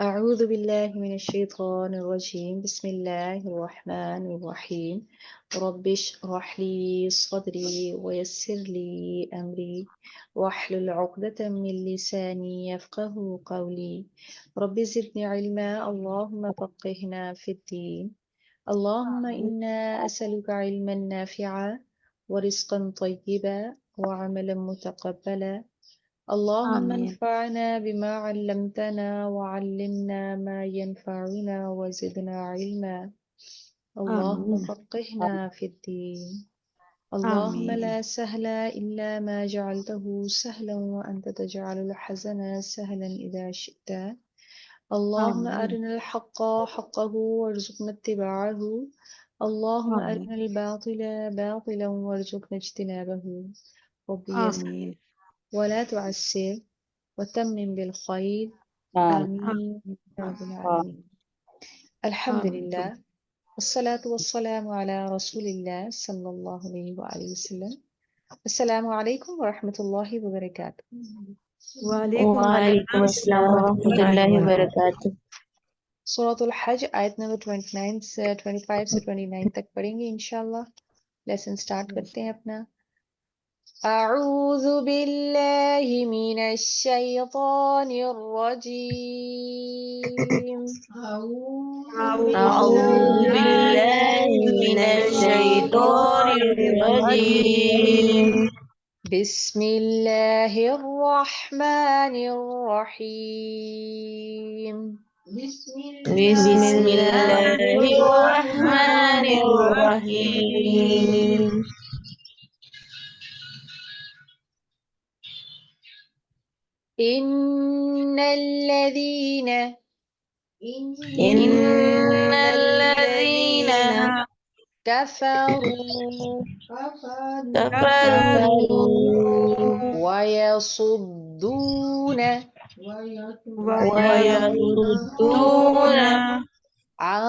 أعوذ بالله من الشيطان الرجيم. بسم الله الرحمن الرحيم. رب اشرح لي صدري ويسر لي أمري واحلل عقدة من لساني يفقه قولي. رب زدني علما، اللهم فقهنا في الدين. اللهم إنا أسألك علما نافعا ورزقا طيبا وعملا متقبلا. اللهم آمين انفعنا بما علمتنا وعلمنا ما ينفعنا وزدنا علما. اللهم آمين فقهنا في الدين. اللهم آمين لا سهل إلا ما جعلته سهلا وأنت تجعل الحزن سهلا إذا شئت. اللهم آمين أرنا الحق حقه وارزقنا اتباعه. اللهم أرنا آمين الباطل باطلا وارزقنا اجتنابه. رب يسر آمين ولا تعسر وتمم بالخير. آمين. آمين يا رب العالمين. الحمد آمين لله والصلاة والسلام على رسول الله صلى الله عليه وآله وسلم. السلام عليكم ورحمة الله وبركاته. وعليكم وعليكم السلام السلام ورحمة ورحمة الله الله وبركاته وبरकातुह। Surah Al-Hajj, ayat number 29 से 25 से 29 तक पढ़ेंगे इंशाल्लाह। लेसन स्टार्ट करते हैं अपना। أعوذ بالله من الشيطان الرجيم. أعوذ أعوذ بالله بالله من من الشيطان الشيطان الرجيم. الرجيم بسم الله الرحمن الرحيم. بسم بسم الله الله الرحمن الرحمن الرحيم. الرحيم إن الذين إن الذين الذين كفروا كفروا كفروا ويصدون ويصدون ويصدون عن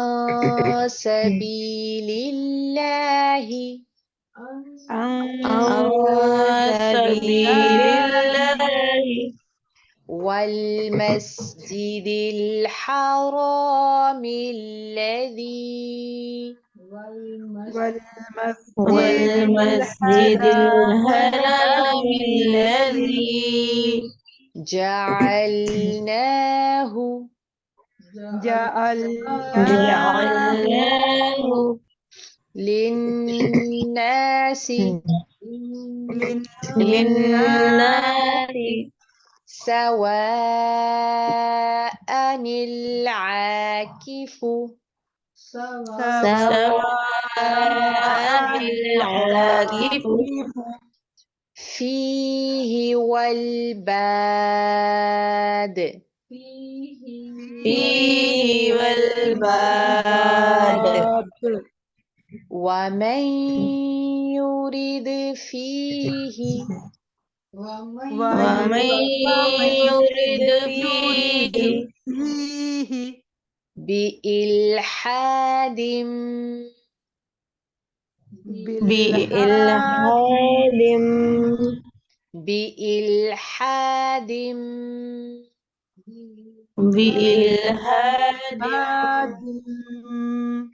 سبيل الله عن عن سبيل الله والمسجد الحرام الذي والمسجد والمسجد الحرام الذي جعلناه جعلناه جعلناه للناس للناس للناس سواء العاكف سواء العاكف فيه والباد فيه والباد ومن يرد فيه ومن يرد فيه بإلحاد بإلحاد بإلحاد بإلحاد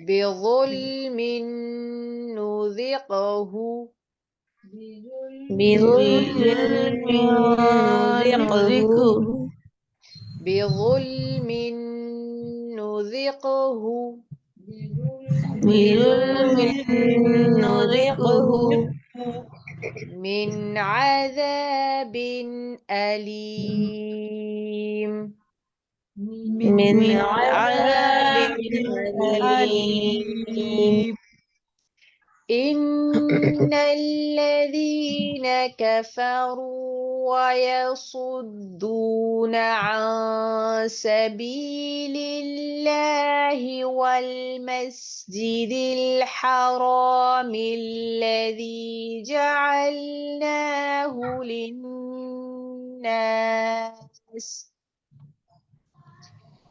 بظلم نذقه بظلم نذقه بظلم نذقه بظلم نذقه من عذاب أليم. من عذاب أليم. أليم إن الذين كفروا ويصدون عن سبيل الله والمسجد الحرام الذي جعلناه للناس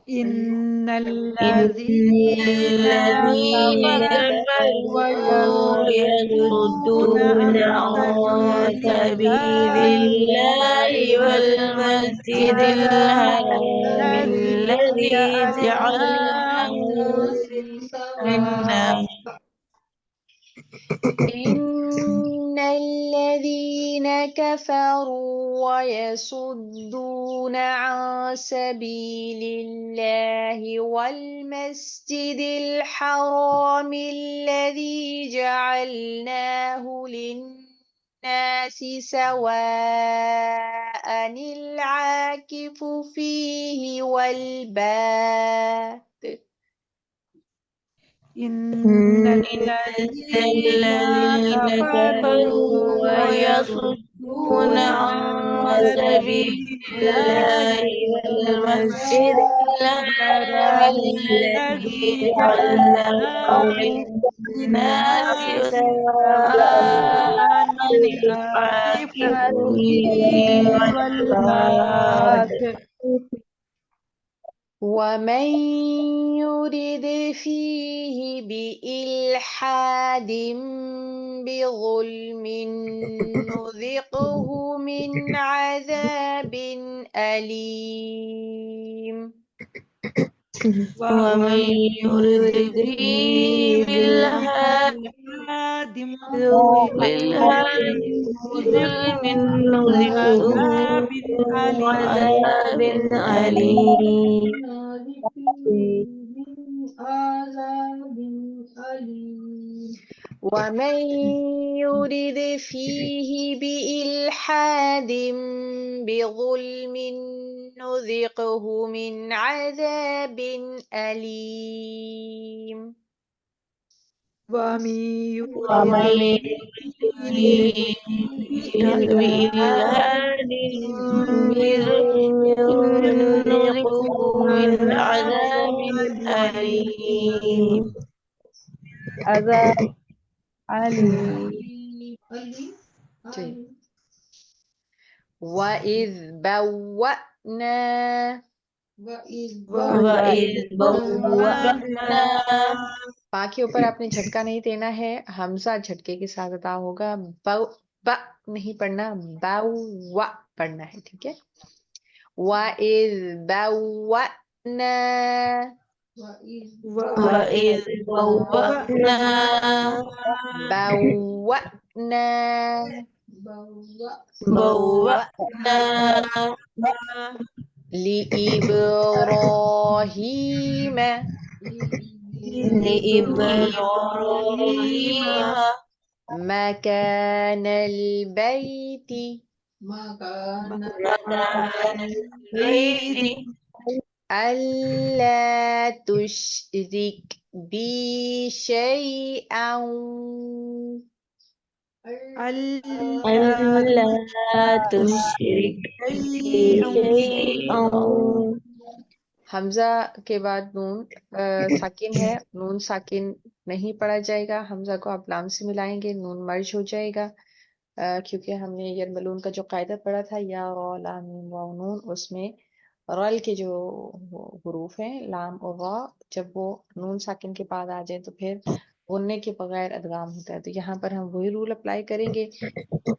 إن إن الذين الذين كفروا كفروا ويصدون يصدون عن عن سبيل سبيل الله الله والمسجد الحرام الذي الذي جعلناه منا إن الذين كفروا ويصدون عن سبيل الله والمسجد الحرام الذي جعلناه للناس سواء العاكف فيه والباد إن الذين كفروا ويصدون عن سبيل الله والمسجد الحرام الذي جعلناه للناس سواء العاكف فيه والباد ومن يرد فيه بإلحاد بظلم نذقه من عذاب أليم ومن يرد فيه بالحاد ظلم نذقه من عذاب أليم ومن يرد فيه بإلحاد بظلم نذقه من عذاب أليم ومن يرد فيه بالحاد بظلم نذقه من عذاب أليم عذاب عليم وإذ بوأنا وإذ بوأنا पा के ऊपर आपने झटका नहीं देना है, हमजा झटके के साथ अदा होगा। ब नहीं पढ़ना, बव्वा पढ़ना है, ठीक है। वइज़ बव्वअना وإذ بوأنا बव्वअना بوأنا لإبراهيم لإبراهيم مكان البيت مكان البيت ألا تشرك بي شيئا ألا تشرك بي شيئا हमजा के बाद नून साकिन है, नून साकिन नहीं पढ़ा जाएगा। हमजा को आप लाम से मिलाएंगे, नून मर्ज हो जाएगा। क्योंकि हमने यरमलून का जो कायदा पढ़ा था, या रा लाम मीम वाव नून, उसमें रल के जो हुरूफ हैं लाम और रा, जब वो नून साकिन के बाद आ जाए तो फिर गुन्ने के बगैर अदगाम होता है। तो यहाँ पर हम वही रूल अप्लाई करेंगे।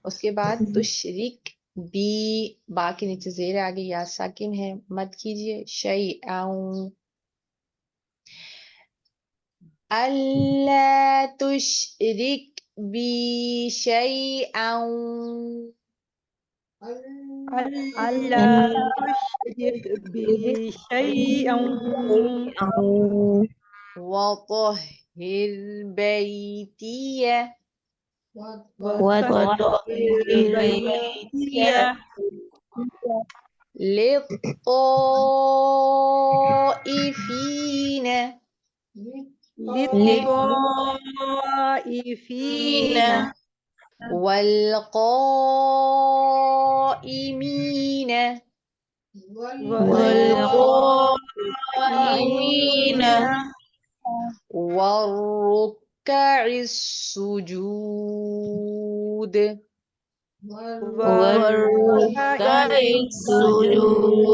उसके बाद तुशरिक बी, बा के नीचे जेर आगे या साकिन है, मत कीजिए। शैअन, अल्ला तुशरिक बी शैअन, ألا تشرك بي شيئا وطهر بيتي وطهر بيتي للطائفين للطائفين والقائمين والقائمين والركع السجود والركع السجود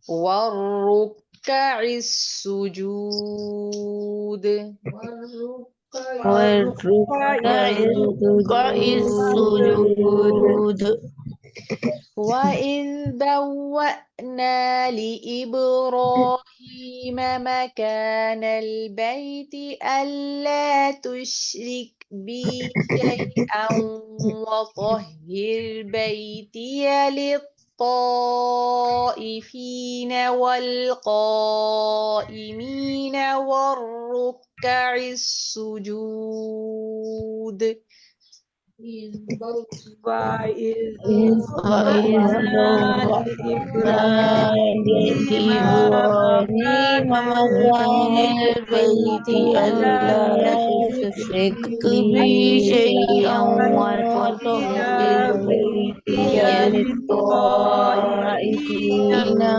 والركع السجود والركع السجود وإذ بوأنا لإبراهيم مكان البيت ألا تشرك بي شيئا وطهر بيتي للطائفين والقائمين والركع السجود. وإذ وإذ بوأنا بوأنا لإبراهيم لإبراهيم مكان مكان البيت البيت ألا ألا تشرك تشرك بي بي شيئا شيئا وطهر وطهر بيتي بيتي للطائفين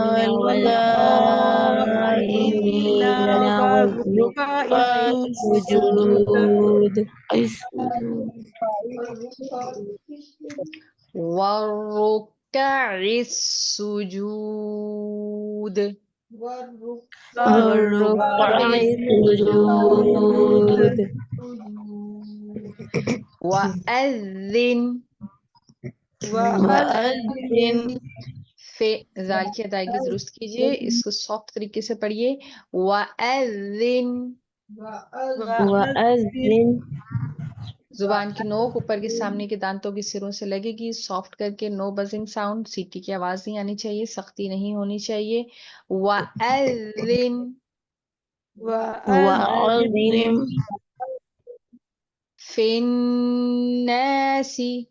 والقائمين والقائمين والركع والركع السجود. السجود. والركع السجود. والركع السجود. وأذن وأذن फे जाल की अदायगी दुरुस्त कीजिए, इसको सॉफ्ट तरीके से पढ़िए। वअज़िन, वअज़िन जुबान की नोक ऊपर के सामने के दांतों के सिरों से लगेगी, सॉफ्ट करके, नो बजिंग साउंड, सीटी की आवाज नहीं आनी चाहिए, सख्ती नहीं होनी चाहिए। वअज़िन वअज़िन फिन्नासी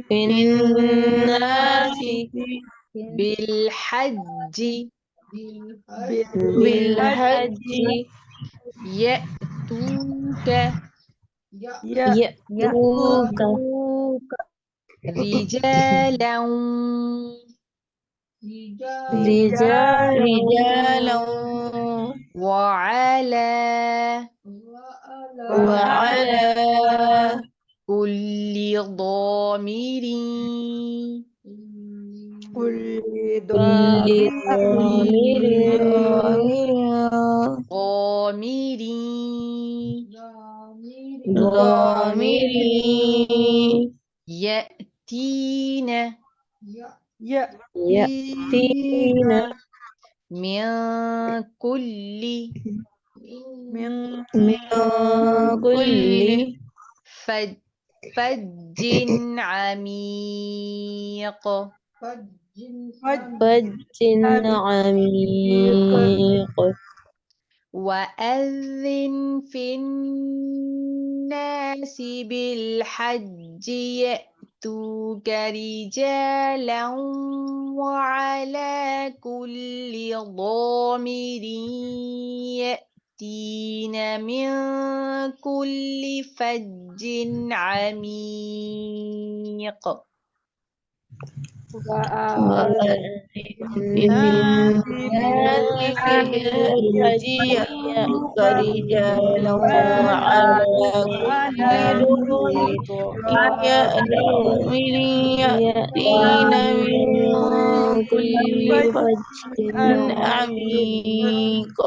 फिन्नास बिलहज्ज بالحج यअतूक يأتوك रिजाला رجالا وعلى وعلى كل ضامر كل كل ضامر ضامر ضامر يأتين يأتين من كل من من كل فج عميق. فج عميق وأذن في الناس بالحج يأتوك رجالا وعلى كل ضامر يأتين من كل فج عميق. وأذن في الناس بالحج يأتوك رجالا وعلى كل ضامر يأتين من كل فج عميق.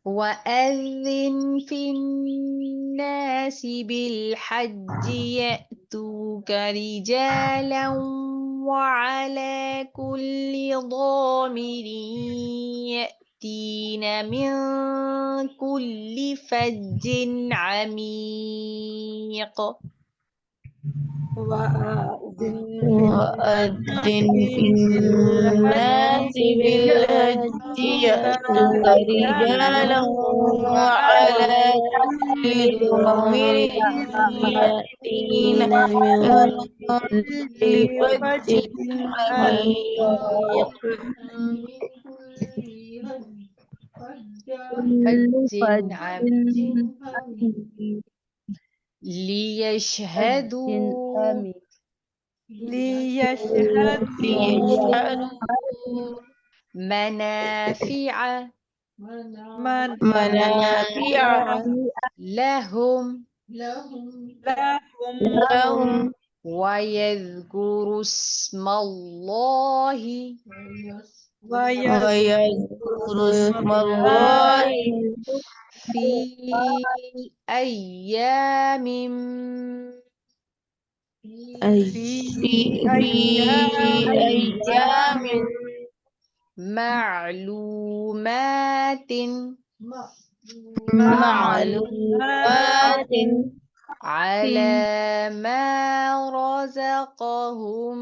وأذن في الناس بالحج يأتوك رجالا وعلى كل ضامر يأتين من كل فج عميق. وأذن في الناس بالحج يأتوك رجالا وعلى كل ضامر يأتين من كل فج عميق. فج عميق ليشهدوا ليشهدوا منافع منافع لهم لهم ويذكروا اسم الله ويذكر اسم الله الله في أيام في أيام معلومات معلومات على ما رزقهم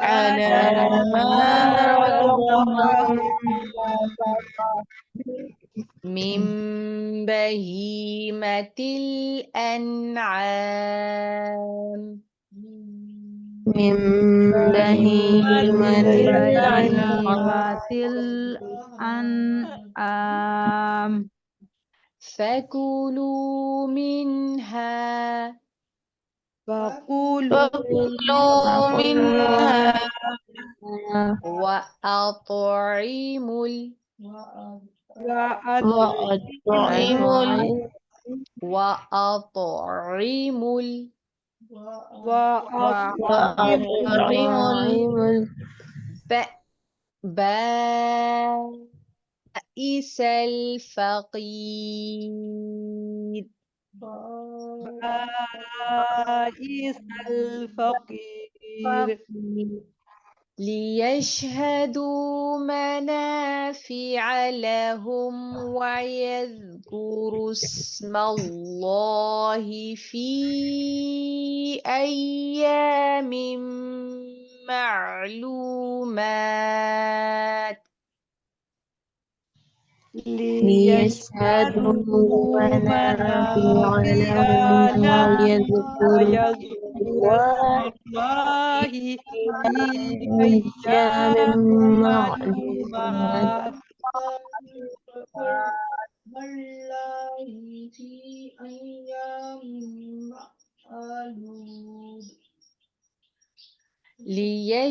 على ما رزقهم من بهيمة الأنعام من بهيمة الأنعام الأنعام فكلوا منها فقولوا فكلوا منها وأطعموا وأطعموا وأطعموا وأطعموا بائس الفقير بائس الفقير ليشهدوا منافع لهم ويذكروا اسم الله في أيام معلومات ليشهدوا منافع لهم ويذكروا ويذكروا اسم الله الله في أيام أيام معلومات معلومات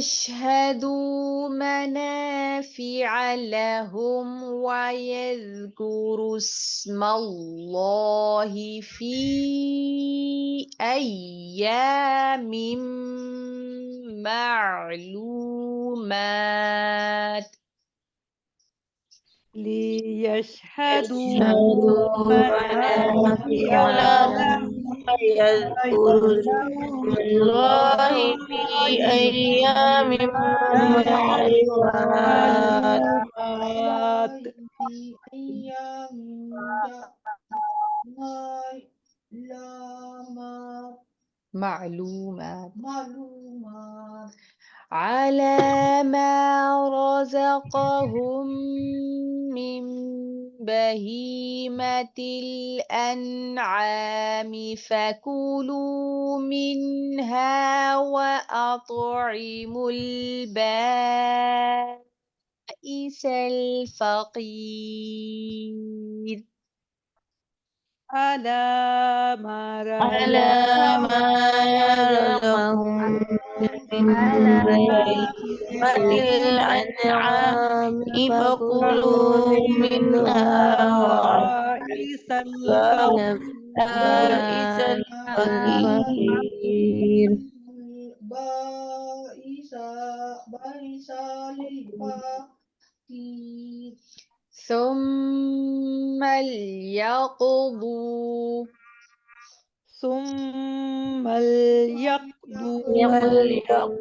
ليشهدوا منافع لهم ويذكروا اسم الله في أيام معلومات ليشهدوا منافع منافع لهم لهم ويذكروا اسم الله في أيام معلومات معلومات معلومات على ما رزقهم من بهيمة الأنعام فكلوا منها وأطعموا البائس الفقير على ما على ما رزقهم من بهيمة الأنعام فكلوا منها بائس وأطعموا الفقير بائس الفقير ثم ليقضوا ثم ليقضوا يقولوا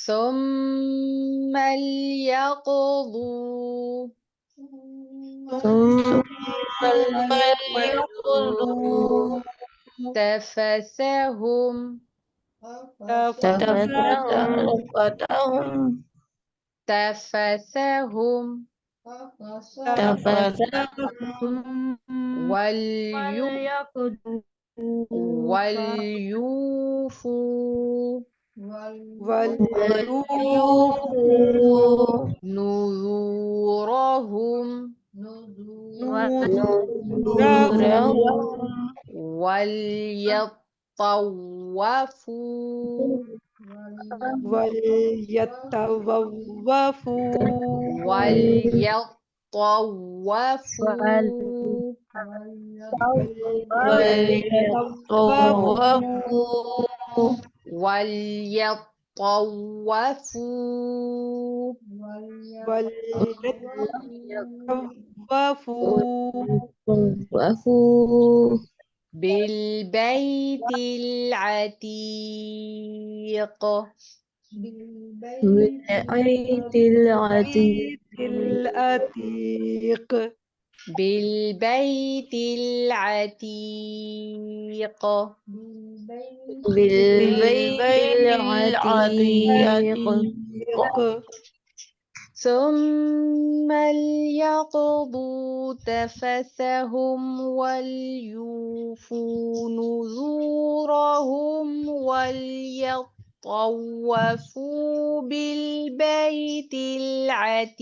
ثم ليقضوا ثم ليقضوا ليقضوا تفثهم تفتهم تفثهم تفتهم وليوفوا وليوفوا نذورهم نذورهم وليطوفوا وليتوفوا وليطوفوا وليتوفوا وَلْيَطَّوَّفُوا وَلْيَطَّوَّفُوا بِالْبَيْتِ الْعَتِيقِ بالبيت العتيق العتيق بالبيت العتيق بالبيت العتيق ثم ليقضوا تفثهم وليوفوا نذورهم وليطوفوا بالبيت العتيق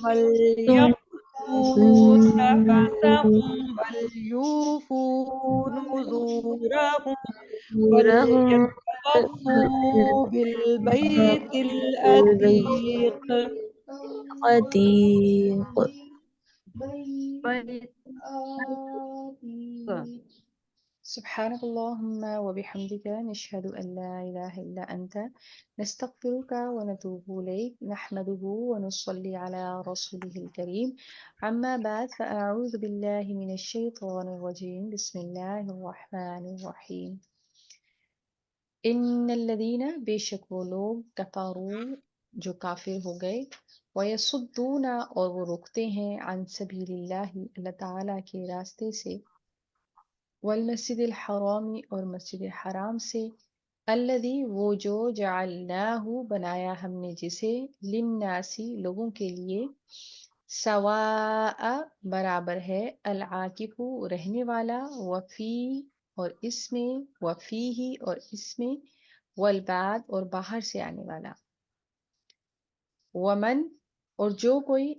وليقضوا تفثهم وليوفوا نذورهم وليطوفوا بالبيت العتيق عتيق سبحانك اللهم وبحمدك نشهد أن لا إله إلا أنت نستغفرك ونتوب إليك نحمده ونصلي على رسوله الكريم أما بعد فأعوذ بالله من الشيطان الرجيم بسم الله الرحمن الرحيم ان الذین بے شک وہ لوگ کفروا جو کافر ہو گئے ویصدون اور وہ روکتے ہیں عن سبیل اللہ اللہ تعالیٰ کے راستے سے والمسجد الحرام اور مسجد حرام سے الذی وہ جو جعلناہ بنایا ہم نے جسے للناسی لوگوں کے لیے سواء برابر ہے العاکف رہنے والا وفی اور اس میں وفیہ اور اس میں والبعد اور باہر سے آنے والا ومن اور جو کوئی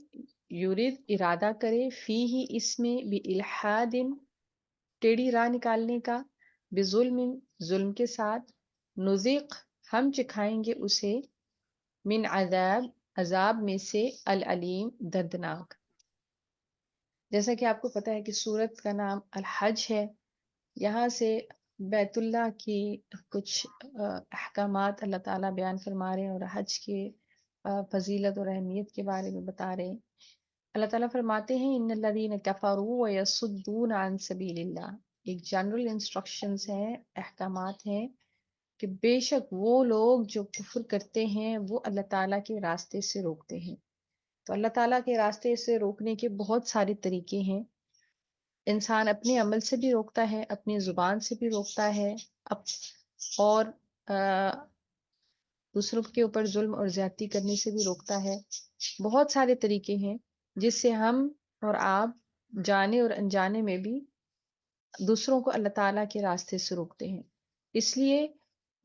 یرید ارادہ کرے فیہ اس میں بالحاد ٹیڑھی راہ نکالنے کا بظلم ظلم کے ساتھ نذیق ہم چکھائیں گے اسے من عذاب عذاب میں سے العلیم دردناک جیسا کہ آپ کو پتہ ہے کہ سورت کا نام الحج ہے یہاں سے بیت اللہ کی کچھ احکامات اللہ تعالیٰ بیان فرما رہے ہیں اور حج کے فضیلت اور اہمیت کے بارے میں بتا رہے ہیں اللہ تعالیٰ فرماتے ہیں ان الذین کفروا ویصدون عن سبیل اللہ ایک جنرل انسٹرکشنز ہیں احکامات ہیں کہ بے شک وہ لوگ جو کفر کرتے ہیں وہ اللہ تعالیٰ کے راستے سے روکتے ہیں تو اللہ تعالیٰ کے راستے سے روکنے کے بہت سارے طریقے ہیں انسان اپنے عمل سے بھی روکتا ہے اپنی زبان سے بھی روکتا ہے اور دوسروں کے اوپر ظلم اور زیادتی کرنے سے بھی روکتا ہے بہت سارے طریقے ہیں جس سے ہم اور آپ جانے اور انجانے میں بھی دوسروں کو اللہ تعالیٰ کے راستے سے روکتے ہیں اس لیے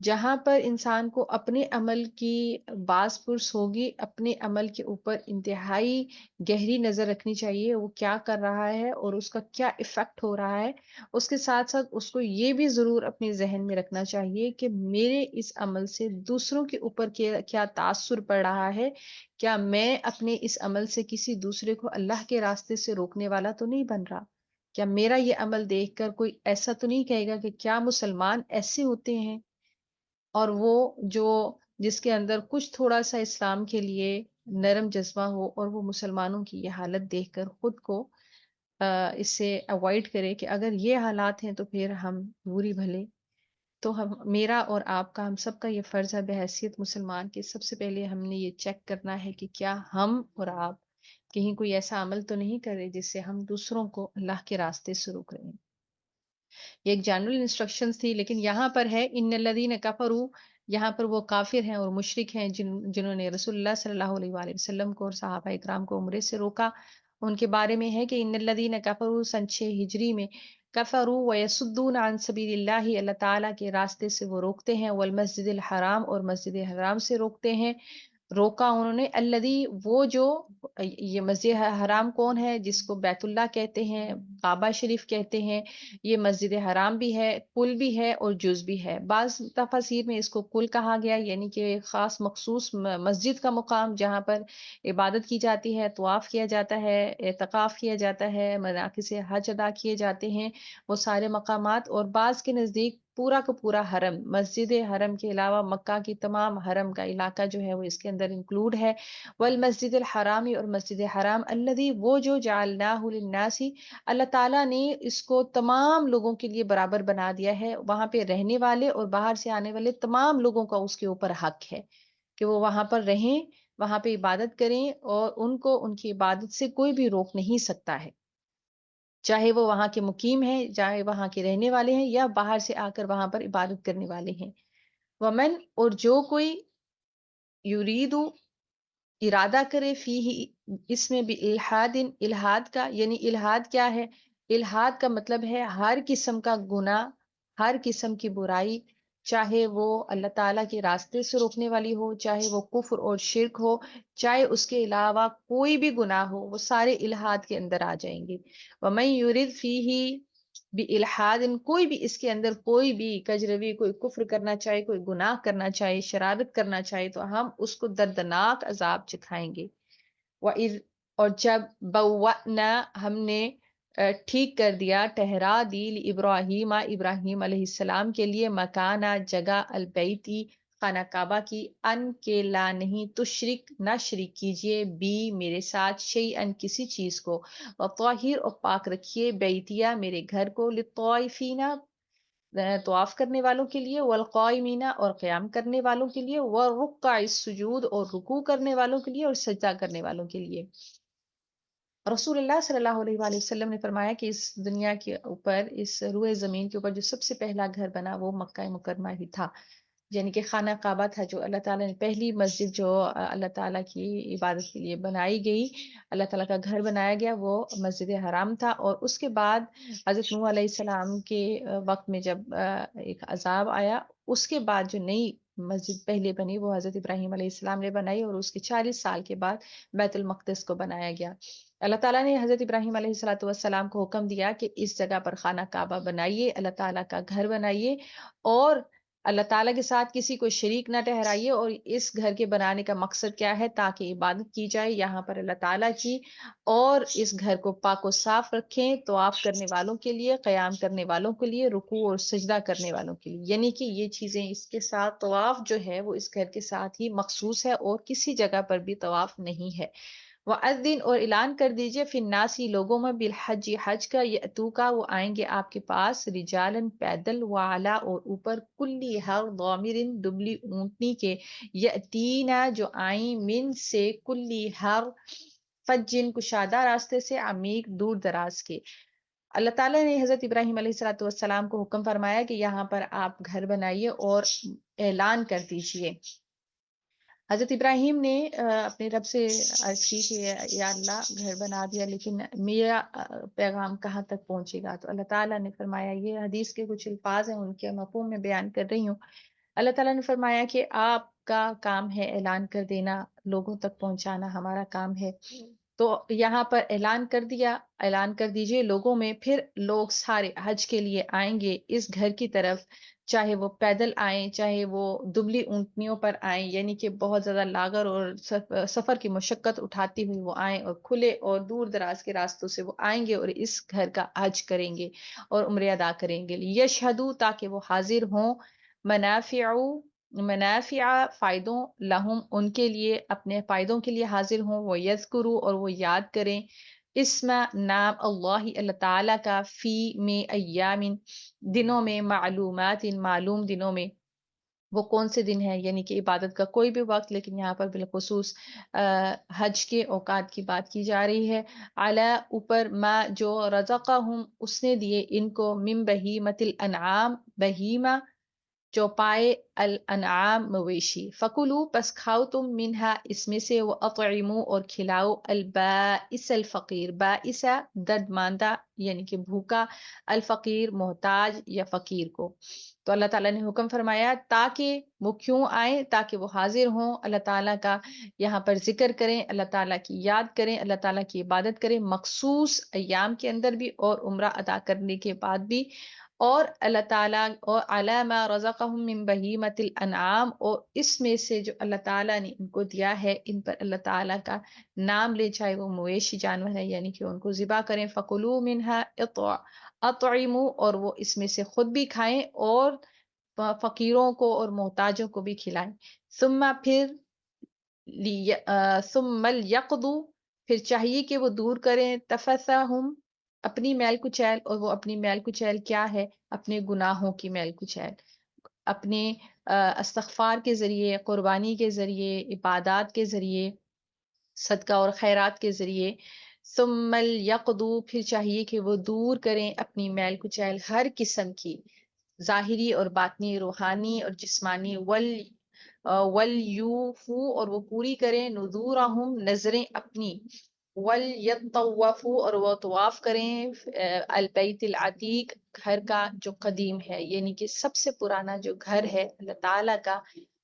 جہاں پر انسان کو اپنے عمل کی باز پرس ہوگی اپنے عمل کے اوپر انتہائی گہری نظر رکھنی چاہیے وہ کیا کر رہا ہے اور اس کا کیا ایفیکٹ ہو رہا ہے اس کے ساتھ ساتھ اس کو یہ بھی ضرور اپنے ذہن میں رکھنا چاہیے کہ میرے اس عمل سے دوسروں کے اوپر کیا تاثر پڑ رہا ہے کیا میں اپنے اس عمل سے کسی دوسرے کو اللہ کے راستے سے روکنے والا تو نہیں بن رہا کیا میرا یہ عمل دیکھ کر کوئی ایسا تو نہیں کہے گا کہ کیا مسلمان ایسے ہوتے ہیں اور وہ جس کے اندر کچھ تھوڑا سا اسلام کے لیے نرم جذبہ ہو اور وہ مسلمانوں کی یہ حالت دیکھ کر خود کو اس سے اوائڈ کرے کہ اگر یہ حالات ہیں تو پھر ہم بری بھلے تو میرا اور آپ کا ہم سب کا یہ فرض ہے بحیثیت مسلمان کے سب سے پہلے ہم نے یہ چیک کرنا ہے کہ کیا ہم اور آپ کہیں کوئی ایسا عمل تو نہیں کر رہے جس سے ہم دوسروں کو اللہ کے راستے سے روک رہے ہیں یہ ایک جنرل انسٹرکشنز تھی لیکن یہاں پر ہے ان الذین کفروا یہاں پر وہ کافر ہیں اور مشرک ہیں جنہوں نے رسول اللہ صلی اللہ علیہ وآلہ وسلم کو اور صحابہ اکرام کو عمرے سے روکا ان کے بارے میں ہے کہ ان الذین کفروا سن 6 ہجری میں کفروا ویصدون عن سبیل اللہ اللہ تعالیٰ کے راستے سے وہ روکتے ہیں والمسجد الحرام اور مسجد حرام سے روکتے ہیں روکا انہوں نے، الذی وہ جو، یہ مسجد حرام کون ہے؟ جس کو بیت اللہ کہتے ہیں، کعبہ شریف کہتے ہیں، یہ مسجد حرام بھی ہے، کل بھی ہے اور جز بھی ہے۔ بعض تفاسیر میں اس کو کل کہا گیا، یعنی کہ خاص مخصوص مسجد کا مقام جہاں پر عبادت کی جاتی ہے، طواف کیا جاتا ہے، اعتکاف کیا جاتا ہے، مراکز حج ادا کیے جاتے ہیں، وہ سارے مقامات۔ اور بعض کے نزدیک پورا کا پورا حرم، مسجد حرم کے علاوہ مکہ کی تمام حرم کا علاقہ جو ہے وہ اس کے اندر انکلوڈ ہے۔ والمسجد الحرامی، اور مسجد حرام، الذی وہ جو، جعلناہ للناس اللہ تعالیٰ نے اس کو تمام لوگوں کے لیے برابر بنا دیا ہے، وہاں پہ رہنے والے اور باہر سے آنے والے تمام لوگوں کا اس کے اوپر حق ہے کہ وہ وہاں پر رہیں، وہاں پہ عبادت کریں، اور ان کو ان کی عبادت سے کوئی بھی روک نہیں سکتا ہے، چاہے وہ وہاں کے مقیم ہیں، چاہے وہاں کے رہنے والے ہیں، یا باہر سے آ کر وہاں پر عبادت کرنے والے ہیں۔ ومن، اور جو کوئی، یریدو ارادہ کرے، فی ہی اس میں بھی، الحاد، الحاد کا، یعنی الحاد کیا ہے؟ الحاد کا مطلب ہے ہر قسم کا گناہ، ہر قسم کی برائی، چاہے وہ اللہ تعالیٰ کے راستے سے روکنے والی ہو، چاہے وہ کفر اور شرک ہو، چاہے اس کے علاوہ کوئی بھی گناہ ہو، وہ سارے الحاد کے اندر آ جائیں گے۔ وَمَن يُرِدْ فِيهِ بِإِلْحَادٍ، کوئی بھی اس کے اندر کوئی بھی کجروی، کوئی کفر کرنا چاہے، کوئی گناہ کرنا چاہے، شرارت کرنا چاہے، تو ہم اس کو دردناک عذاب چکھائیں گے۔ وَإِذْ، اور جب، بوأنا، ہم نے ٹھیک کر دیا، ٹھہرا دی، ابراہیم، ابراہیم علیہ السلام کے لیے، مکانہ، جگہ، البیتی، خانہ کعبہ کی، ان کے، لا نہیں، تشرک، نہ شریک کیجئے، بی، میرے ساتھ، شیئن، کسی چیز کو، وطاہر، اور پاک رکھیے، بیتیا، میرے گھر کو، للطائفین، طواف کرنے والوں کے لیے، والقائمین، اور قیام کرنے والوں کے لیے، والرکع السجود، اور رکوع کرنے والوں کے لیے اور سجدہ کرنے والوں کے لیے۔ رسول اللہ صلی اللہ علیہ وآلہ وسلم نے فرمایا کہ اس دنیا کے اوپر، اس روئے زمین کے اوپر جو سب سے پہلا گھر بنا وہ مکہ مکرمہ ہی تھا، یعنی کہ خانہ کعبہ تھا، جو اللہ تعالیٰ نے پہلی مسجد جو اللہ تعالیٰ کی عبادت کے لیے بنائی گئی، اللہ تعالیٰ کا گھر بنایا گیا، وہ مسجد حرام تھا۔ اور اس کے بعد حضرت نوح علیہ السلام کے وقت میں جب ایک عذاب آیا، اس کے بعد جو نئی مسجد پہلے بنی وہ حضرت ابراہیم علیہ السلام نے بنائی، اور اس کے 40 سال کے بعد بیت المقدس کو بنایا گیا۔ اللہ تعالیٰ نے حضرت ابراہیم علیہ السلام کو حکم دیا کہ اس جگہ پر خانہ کعبہ بنائیے، اللہ تعالیٰ کا گھر بنائیے، اور اللہ تعالیٰ کے ساتھ کسی کو شریک نہ ٹھہرائیے۔ اور اس گھر کے بنانے کا مقصد کیا ہے؟ تاکہ عبادت کی جائے یہاں پر اللہ تعالیٰ کی، اور اس گھر کو پاک و صاف رکھیں، طواف کرنے والوں کے لیے، قیام کرنے والوں کے لیے، رکوع اور سجدہ کرنے والوں کے لیے، یعنی کہ یہ چیزیں اس کے ساتھ، طواف جو ہے وہ اس گھر کے ساتھ ہی مخصوص ہے، اور کسی جگہ پر بھی طواف نہیں ہے۔ وَأَذِّن، اور اعلان کر دیجئے، فی الناس، لوگوں میں، بالحج، حج کا، یأتوکا، وہ آئیں گے آپ کے پاس، رجالن، پیدل، وعلا، اور اوپر، کلی، ہر، ضامرن، دبلی اونٹنی کے، یأتینا، جو آئیں، من، سے، کلی، ہر، فجن، کشادہ راستے سے، عمیق، دور دراز کے۔ اللہ تعالیٰ نے حضرت ابراہیم علیہ السلام کو حکم فرمایا کہ یہاں پر آپ گھر بنائیے اور اعلان کر دیجئے۔ حضرت ابراہیم نے اپنے رب سے عرض کی کہ یا اللہ گھر بنا دیا، لیکن میرا پیغام کہاں تک پہنچے گا؟ تو اللہ تعالیٰ نے فرمایا، یہ حدیث کے کچھ الفاظ ہیں، ان کے مفہوم میں بیان کر رہی ہوں۔ اللہ تعالیٰ نے فرمایا کہ آپ کا کام ہے اعلان کر دینا، لوگوں تک پہنچانا ہمارا کام ہے۔ تو یہاں پر اعلان کر دیا، اعلان کر دیجئے لوگوں میں، پھر لوگ سارے حج کے لیے آئیں گے اس گھر کی طرف، چاہے وہ پیدل آئیں، چاہے وہ دبلی اونٹنیوں پر آئیں، یعنی کہ بہت زیادہ لاغر اور سفر کی مشقت اٹھاتی ہوئی وہ آئیں، اور کھلے اور دور دراز کے راستوں سے وہ آئیں گے اور اس گھر کا حج کریں گے اور عمرے ادا کریں گے، یشہدوا، تاکہ وہ حاضر ہوں، منافع، فائدوں، لہم، ان کے لیے، اپنے فائدوں کے لیے حاضر ہوں، وہ یذکروا، اور وہ یاد کریں، اسم، نام، اللہ تعالیٰ کا، فی، میں، ایامن، دنوں میں، معلومات، ان معلوم دنوں میں۔ وہ کون سے دن ہیں؟ یعنی کہ عبادت کا کوئی بھی وقت، لیکن یہاں پر بالخصوص حج کے اوقات کی بات کی جا رہی ہے۔ اعلیٰ، اوپر، ما، جو، رزقہم، اس نے دیے ان کو، من بہیمۃ الانعام، بہیمہ چوپائے الانعام مویشی، فکلو پس کھاؤ تم منہا اس میں سے، واطعمو اور کھلاؤ البائس الفقیر، بائسا درد ماندہ یعنی کہ بھوکا، الفقیر محتاج یا فقیر کو۔ تو اللہ تعالیٰ نے حکم فرمایا تاکہ وہ کیوں آئیں، تاکہ وہ حاضر ہوں، اللہ تعالیٰ کا یہاں پر ذکر کریں، اللہ تعالیٰ کی یاد کریں، اللہ تعالیٰ کی عبادت کریں مخصوص ایام کے اندر بھی اور عمرہ ادا کرنے کے بعد بھی، اور اللہ تعالیٰ اور علی ما رزقہم من بہیمۃ الانعام، اور اس میں سے جو اللہ تعالیٰ نے ان کو دیا ہے ان پر اللہ تعالیٰ کا نام لے، چاہے وہ مویشی جانور ہے یعنی کہ ان کو ذبح کریں، فکلوا منہا اطعموا، اور وہ اس میں سے خود بھی کھائیں اور فقیروں کو اور محتاجوں کو بھی کھلائیں، ثم پھر ثم لیقضوا، پھر چاہیے کہ وہ دور کریں، تفثہم اپنی میل کچیل، اور وہ اپنی میل کچیل کیا ہے؟ اپنے گناہوں کی میل کچیل، اپنے استغفار کے ذریعے، قربانی کے ذریعے، عبادات کے ذریعے، صدقہ اور خیرات کے ذریعے، ثم لیقضوا، پھر چاہیے کہ وہ دور کریں اپنی میل کچیل ہر قسم کی، ظاہری اور باطنی، روحانی اور جسمانی، وَلْيُوفُوا، اور وہ پوری کریں، نذورہم نظریں اپنی، وَلْيَطَّوَّفُوا، اور وہ طواف کریں، البیت العتیق، گھر کا جو قدیم ہے، یعنی کہ سب سے پرانا جو گھر ہے اللہ تعالیٰ کا،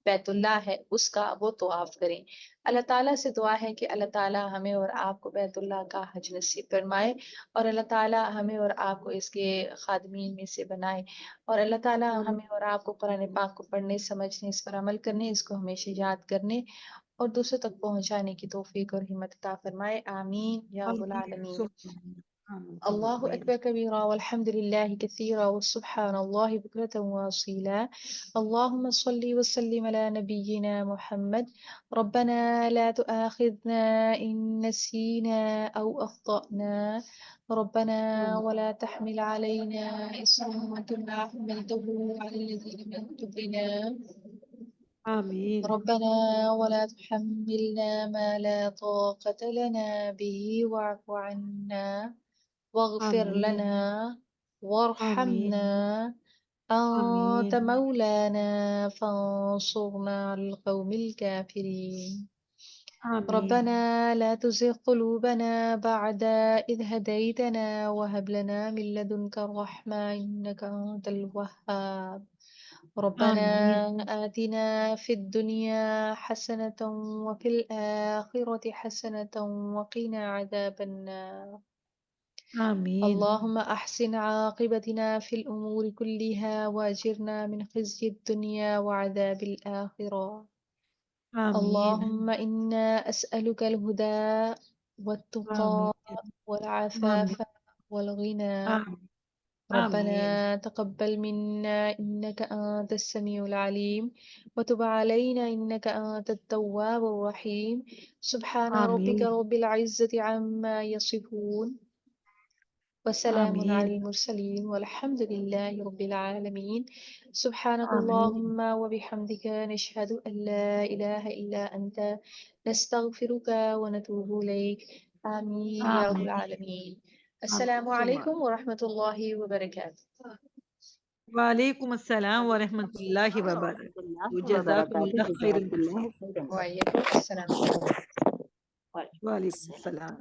بیت اللہ ہے، اس کا وہ طواف کریں۔ اللہ تعالیٰ سے دعا ہے کہ اللہ تعالیٰ ہمیں اور آپ کو بیت اللہ کا حج نصیب فرمائے، اور اللہ تعالیٰ ہمیں اور آپ کو اس کے خادمین میں سے بنائے، اور اللہ تعالیٰ ہمیں اور آپ کو قرآن پاک کو پڑھنے، سمجھنے، اس پر عمل کرنے، اس کو ہمیشہ یاد کرنے اور دوسروں تک پہنچانے کی توفیق اور ہمت عطا فرمائے، آمین یا رب العالمین۔ اللہ اکبر کبیرا والحمد للہ کثیرا وسبحان اللہ بکرۃ واصیلا، اللہم صلی وسلم علی نبینا محمد، ربنا لا تؤاخذنا ان نسینا او اخطأنا، ربنا ولا تحمل علينا إصرا كما حملته على الذين من قبلنا، آمین ربنا ولا تحملنا ما لا طاقة لنا به، واعف عنا واغفر آمین لنا وارحمنا، أنت آمین مولانا فانصرنا على القوم الكافرين، آمین ربنا لا تزغ قلوبنا بعد إذ هديتنا وهب لنا من لدنك الرحمة إنك أنت الوهاب، ربنا آمین آتنا في الدنيا حسنة وفي الآخرة حسنة وقنا عذاب النار، آمین اللهم أحسن عاقبتنا في الأمور كلها وأجرنا من خزي الدنيا وعذاب الآخرة، آمین اللهم إنا أسألك الهدى والتقى آمین والعفاف والغنى، آمین ربنا آمین تقبل منا إنك أنت السميع العليم وتب علينا إنك أنت التواب الرحيم، سبحان ربك آمین رب العزة عما يصفون وسلام على آمین المرسلين والحمد لله رب العالمين، سبحانك آمین اللهم وبحمدك نشهد أن لا إله إلا أنت نستغفرك ونتوب إليك، آمين يا رب آمین العالمين۔ آمین السلام ثم عليكم ورحمة الله وبركاته۔ وعلیکم السلام ورحمۃ اللہ وبرکاتہ، جزاکم اللہ خیر الجزا۔ وعليكم السلام۔ وعلیکم السلام۔